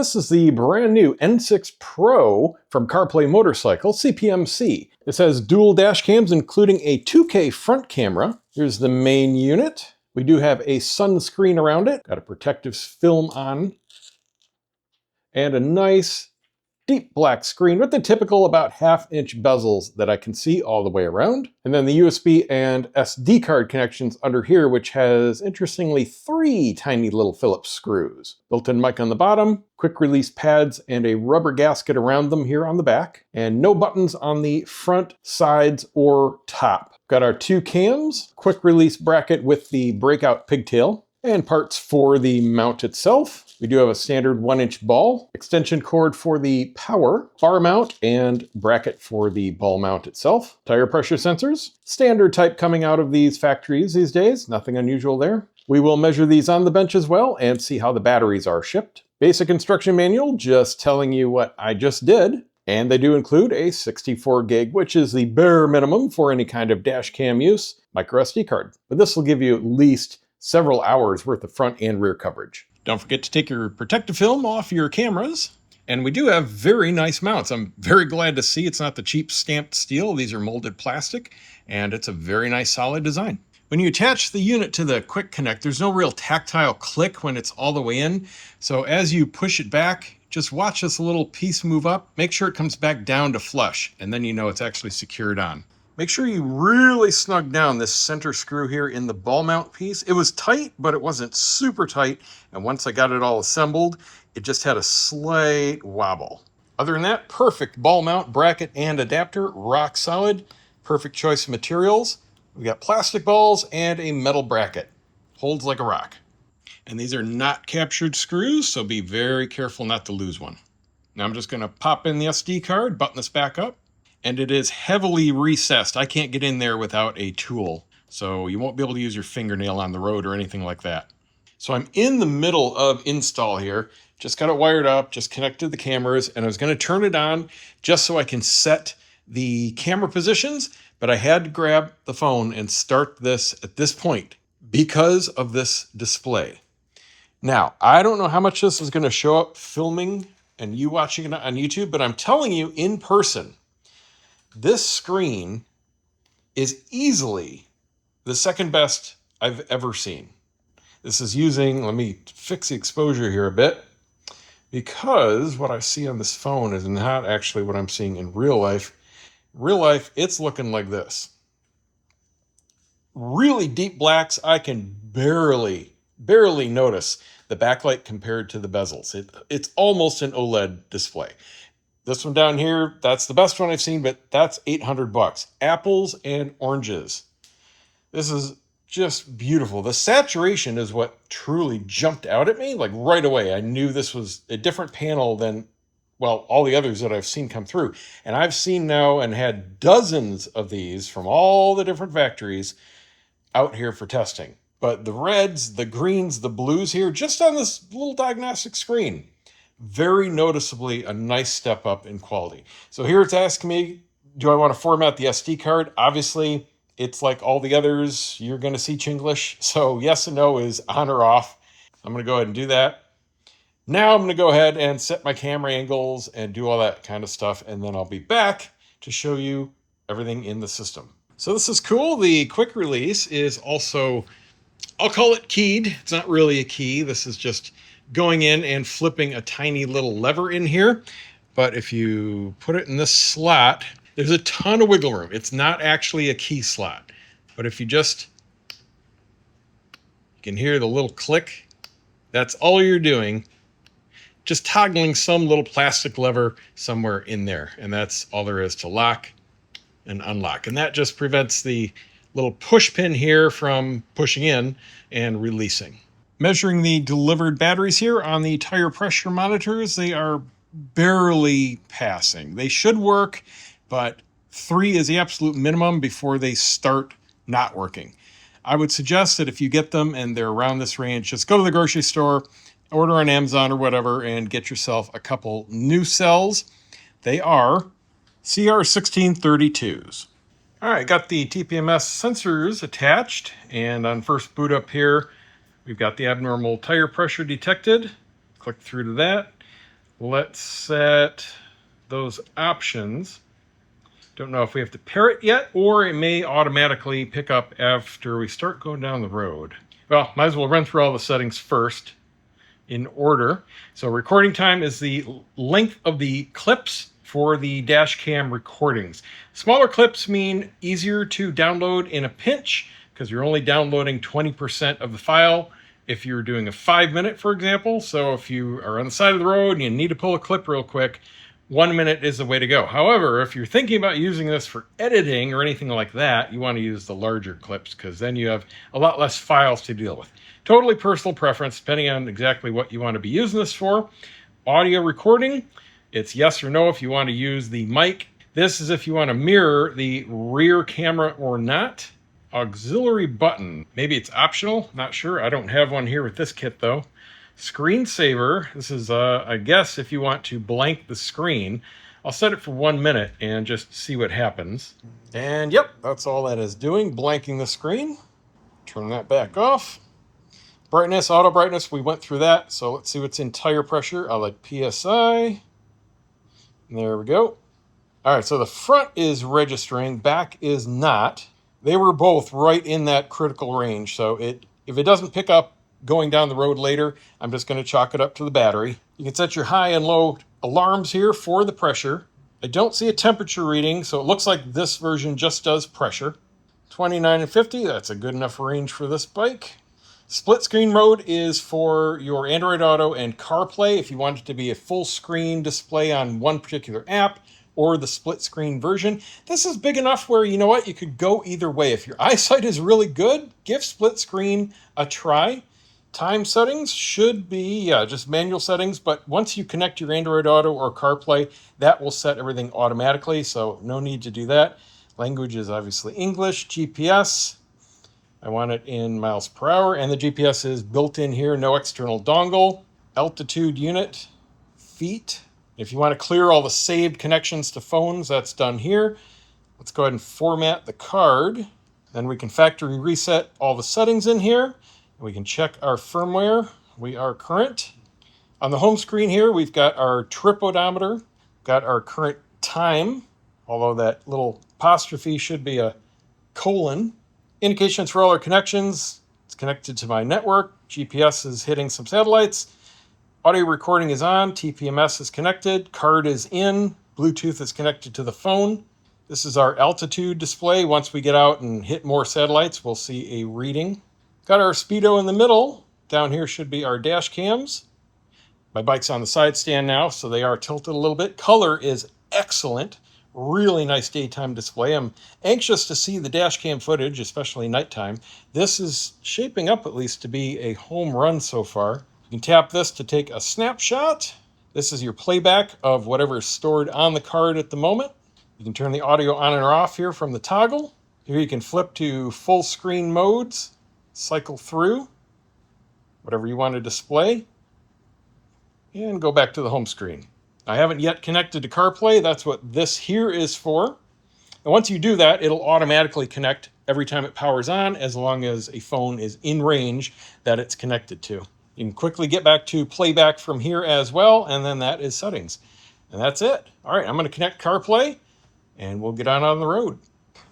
this is the brand new N6 Pro from CarPlay Motorcycle, CPMC. This has dual dash cams, including a 2K front camera. Here's the main unit. We do have a sunscreen around it, got a protective film on, and a nice deep black screen with the typical about half-inch bezels that I can see all the way around. And then the USB and SD card connections under here, which has, interestingly, 3 tiny little Phillips screws. Built-in mic on the bottom, quick release pads, and a rubber gasket around them here on the back. And no buttons on the front, sides, or top. Got our 2 cams, quick release bracket with the breakout pigtail, and parts for the mount itself. We do have a standard 1-inch ball, extension cord for the power, bar mount, and bracket for the ball mount itself. Tire pressure sensors, standard type coming out of these factories these days, nothing unusual there. We will measure these on the bench as well and see how the batteries are shipped. Basic instruction manual, just telling you what I just did. And they do include a 64 gig, which is the bare minimum for any kind of dash cam use, micro SD card. But this will give you at least several hours worth of front and rear coverage. Don't forget to take your protective film off your cameras. And we do have very nice mounts. I'm very glad to see it's not the cheap stamped steel. These are molded plastic, and it's a very nice solid design. When you attach the unit to the quick connect, there's no real tactile click when it's all the way in. So as you push it back, just watch this little piece move up. Make sure it comes back down to flush, and then you know it's actually secured on. Make sure you really snug down this center screw here in the ball mount piece. It was tight, but it wasn't super tight. And once I got it all assembled, it just had a slight wobble. Other than that, perfect ball mount, bracket, and adapter, rock solid. Perfect choice of materials. We got plastic balls and a metal bracket. Holds like a rock. And these are not captured screws, so be very careful not to lose one. Now I'm just gonna pop in the SD card, button this back up. And it is heavily recessed. I can't get in there without a tool. So you won't be able to use your fingernail on the road or anything like that. So I'm in the middle of install here. Just got it wired up, just connected the cameras, and I was gonna turn it on just so I can set the camera positions, but I had to grab the phone and start this at this point because of this display. Now, I don't know how much this is gonna show up filming and you watching it on YouTube, but I'm telling you in person, this screen is easily the second best I've ever seen. This is using, let me fix the exposure here a bit, because what I see on this phone is not actually what I'm seeing in real life. Real life, it's looking like this. Really deep blacks, I can barely notice the backlight compared to the bezels. It's almost an OLED display. This one down here, that's the best one I've seen, but that's $800. Apples and oranges. This is just beautiful. The saturation is what truly jumped out at me. Like right away, I knew this was a different panel than, well, all the others that I've seen come through. And I've seen now and had dozens of these from all the different factories out here for testing. But the reds, the greens, the blues here, just on this little diagnostic screen, very noticeably a nice step up in quality. So here it's asking me, do I want to format the SD card? Obviously, it's like all the others, you're going to see Chinglish. So yes and no is on or off. I'm going to go ahead and do that. Now I'm going to go ahead and set my camera angles and do all that kind of stuff. And then I'll be back to show you everything in the system. So this is cool. The quick release is also, I'll call it keyed. It's not really a key. This is just going in and flipping a tiny little lever in here. But if you put it in this slot, there's a ton of wiggle room. It's not actually a key slot. But if you just, you can hear the little click. That's all you're doing. Just toggling some little plastic lever somewhere in there. And that's all there is to lock and unlock. And that just prevents the little push pin here from pushing in and releasing. Measuring the delivered batteries here on the tire pressure monitors, they are barely passing. They should work, but 3 is the absolute minimum before they start not working. I would suggest that if you get them and they're around this range, just go to the grocery store, order on Amazon or whatever, and get yourself a couple new cells. They are CR1632s. All right, got the TPMS sensors attached, and on first boot up here, we've got the abnormal tire pressure detected. Click through to that. Let's set those options. Don't know if we have to pair it yet, or it may automatically pick up after we start going down the road. Well, might as well run through all the settings first in order. So recording time is the length of the clips for the dash cam recordings. Smaller clips mean easier to download in a pinch because you're only downloading 20% of the file if you're doing a 5-minute, for example. So if you are on the side of the road and you need to pull a clip real quick, 1 minute is the way to go. However, if you're thinking about using this for editing or anything like that, you want to use the larger clips because then you have a lot less files to deal with. Totally personal preference, depending on exactly what you want to be using this for. Audio recording, it's yes or no if you want to use the mic. This is if you want to mirror the rear camera or not. Auxiliary button, maybe it's optional, not sure. I don't have one here with this kit though. Screensaver, this is I guess if you want to blank the screen. I'll set it for 1 minute and just see what happens. And yep, that's all that is doing, blanking the screen. Turn that back off. Brightness, auto brightness, we went through that. So let's see what's in tire pressure. I like PSI. There we go. All right, so the front is registering, back is not. They were both right in that critical range. So if it doesn't pick up going down the road later, I'm just going to chalk it up to the battery. You can set your high and low alarms here for the pressure. I don't see a temperature reading, so it looks like this version just does pressure. 29 and 50, that's a good enough range for this bike. Split screen mode is for your Android Auto and CarPlay if you want it to be a full screen display on one particular app, or the split screen version. This is big enough where, you know what, you could go either way. If your eyesight is really good, give split screen a try. Time settings should be just manual settings, but once you connect your Android Auto or CarPlay, that will set everything automatically, so no need to do that. Language is obviously English. GPS, I want it in miles per hour, and the GPS is built in here, no external dongle. Altitude unit, feet. If you want to clear all the saved connections to phones, that's done here. Let's go ahead and format the card. Then we can factory reset all the settings in here. We can check our firmware. We are current. On the home screen here, we've got our trip odometer, got our current time, although that little apostrophe should be a colon. Indications for all our connections. It's connected to my network. GPS is hitting some satellites. Audio recording is on, TPMS is connected, card is in, Bluetooth is connected to the phone. This is our altitude display. Once we get out and hit more satellites, we'll see a reading. Got our speedo in the middle. Down here should be our dash cams. My bike's on the side stand now, so they are tilted a little bit. Color is excellent. Really nice daytime display. I'm anxious to see the dash cam footage, especially nighttime. This is shaping up at least to be a home run so far. You can tap this to take a snapshot. This is your playback of whatever is stored on the card at the moment. You can turn the audio on and off here from the toggle. Here you can flip to full screen modes, cycle through whatever you want to display, and go back to the home screen. I haven't yet connected to CarPlay. That's what this here is for. And once you do that, it'll automatically connect every time it powers on, as long as a phone is in range that it's connected to. You can quickly get back to playback from here as well, and then that is settings. And that's it. All right, I'm going to connect CarPlay, and we'll get on the road.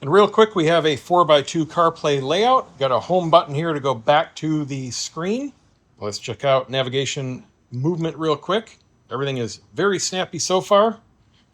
And real quick, we have a 4x2 CarPlay layout. Got a home button here to go back to the screen. Let's check out navigation movement real quick. Everything is very snappy so far.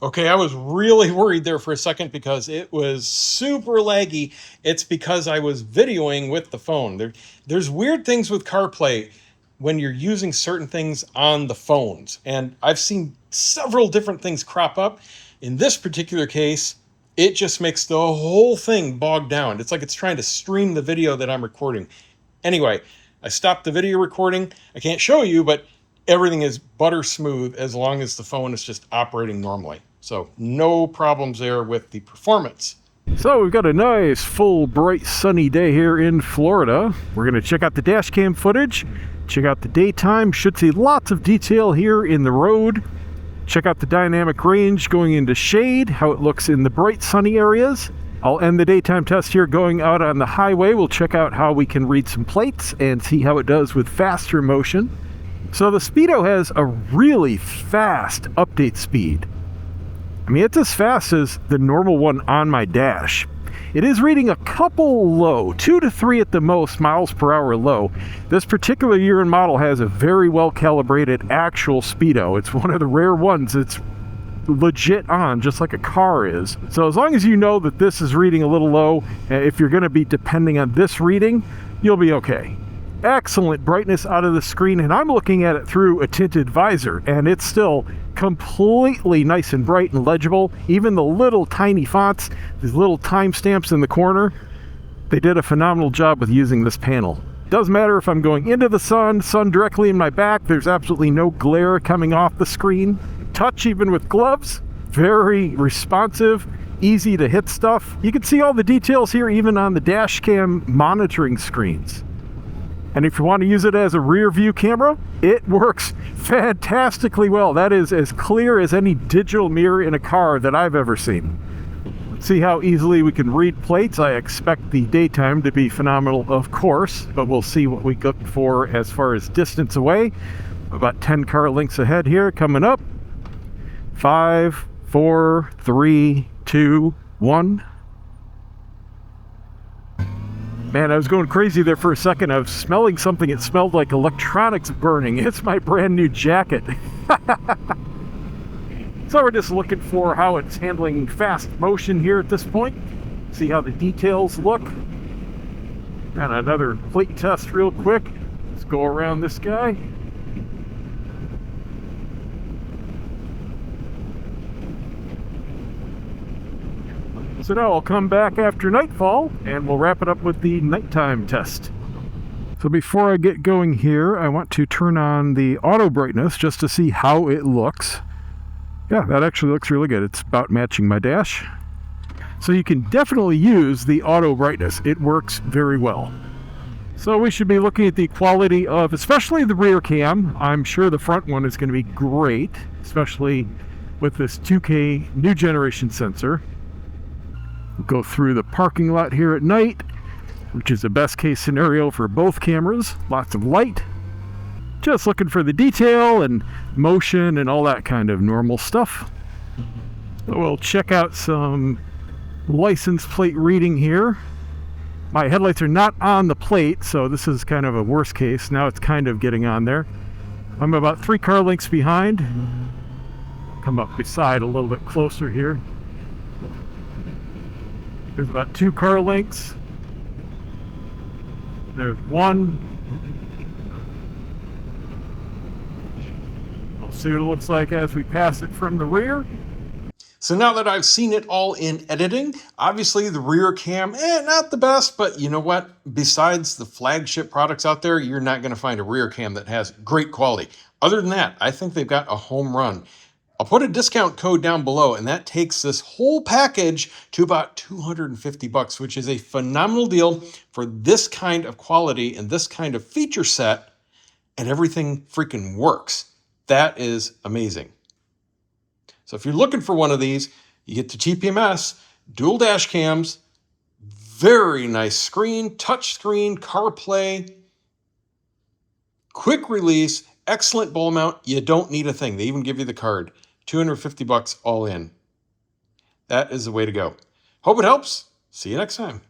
Okay, I was really worried there for a second because it was super laggy. It's because I was videoing with the phone. There's weird things with CarPlay when you're using certain things on the phones. And I've seen several different things crop up. In this particular case, it just makes the whole thing bog down. It's like it's trying to stream the video that I'm recording. Anyway, I stopped the video recording. I can't show you, but everything is butter smooth as long as the phone is just operating normally. So no problems there with the performance. So we've got a nice, full, bright, sunny day here in Florida. We're going to check out the dash cam footage, check out the daytime. Should see lots of detail here in the road. Check out the dynamic range going into shade, how it looks in the bright, sunny areas. I'll end the daytime test here going out on the highway. We'll check out how we can read some plates and see how it does with faster motion. So the Speedo has a really fast update speed. I mean, it's as fast as the normal one on my dash. It is reading a couple low, 2 to 3 at the most miles per hour low. This particular year and model has a very well calibrated actual Speedo. It's one of the rare ones that's legit on, just like a car is. So as long as you know that this is reading a little low, if you're going to be depending on this reading, you'll be okay. Excellent brightness out of the screen, and I'm looking at it through a tinted visor, and it's still completely nice and bright and legible. Even the little tiny fonts, these little timestamps in the corner, they did a phenomenal job with using this panel. Doesn't matter if I'm going into the sun directly in my back, there's absolutely no glare coming off the screen. Touch even with gloves, very responsive, easy to hit stuff. You can see all the details here even on the dash cam monitoring screens. And if you want to use it as a rear view camera, it works fantastically well. That is as clear as any digital mirror in a car that I've ever seen. Let's see how easily we can read plates. I expect the daytime to be phenomenal, of course, but we'll see what we look for as far as distance away. About 10 car lengths ahead here, coming up. 5, 4, 3, 2, 1. Man, I was going crazy there for a second. I was smelling something. It smelled like electronics burning. It's my brand new jacket. So we're just looking for how it's handling fast motion here at this point. See how the details look. And another plate test real quick. Let's go around this guy. So now I'll come back after nightfall and we'll wrap it up with the nighttime test. So before I get going here, I want to turn on the auto brightness just to see how it looks. Yeah, that actually looks really good. It's about matching my dash. So you can definitely use the auto brightness. It works very well. So we should be looking at the quality of, especially the rear cam. I'm sure the front one is going to be great, especially with this 2K new generation sensor. We'll go through the parking lot here at night, which is the best case scenario for both cameras. Lots of light. Just looking for the detail and motion and all that kind of normal stuff. So we'll check out some license plate reading here. My headlights are not on the plate, so this is kind of a worst case. Now it's kind of getting on there. I'm about 3 car lengths behind. Come up beside a little bit closer here. There's about 2 car lengths. There's 1. We'll see what it looks like as we pass it from the rear. So now that I've seen it all in editing, obviously the rear cam, not the best, but you know what? Besides the flagship products out there, you're not going to find a rear cam that has great quality. Other than that, I think they've got a home run. I'll put a discount code down below, and that takes this whole package to about $250, which is a phenomenal deal for this kind of quality and this kind of feature set, and everything freaking works. That is amazing. So if you're looking for one of these, you get the TPMS, dual dash cams, very nice screen, touch screen, CarPlay, quick release, excellent ball mount. You don't need a thing. They even give you the card. $250 all in. That is the way to go. Hope it helps. See you next time.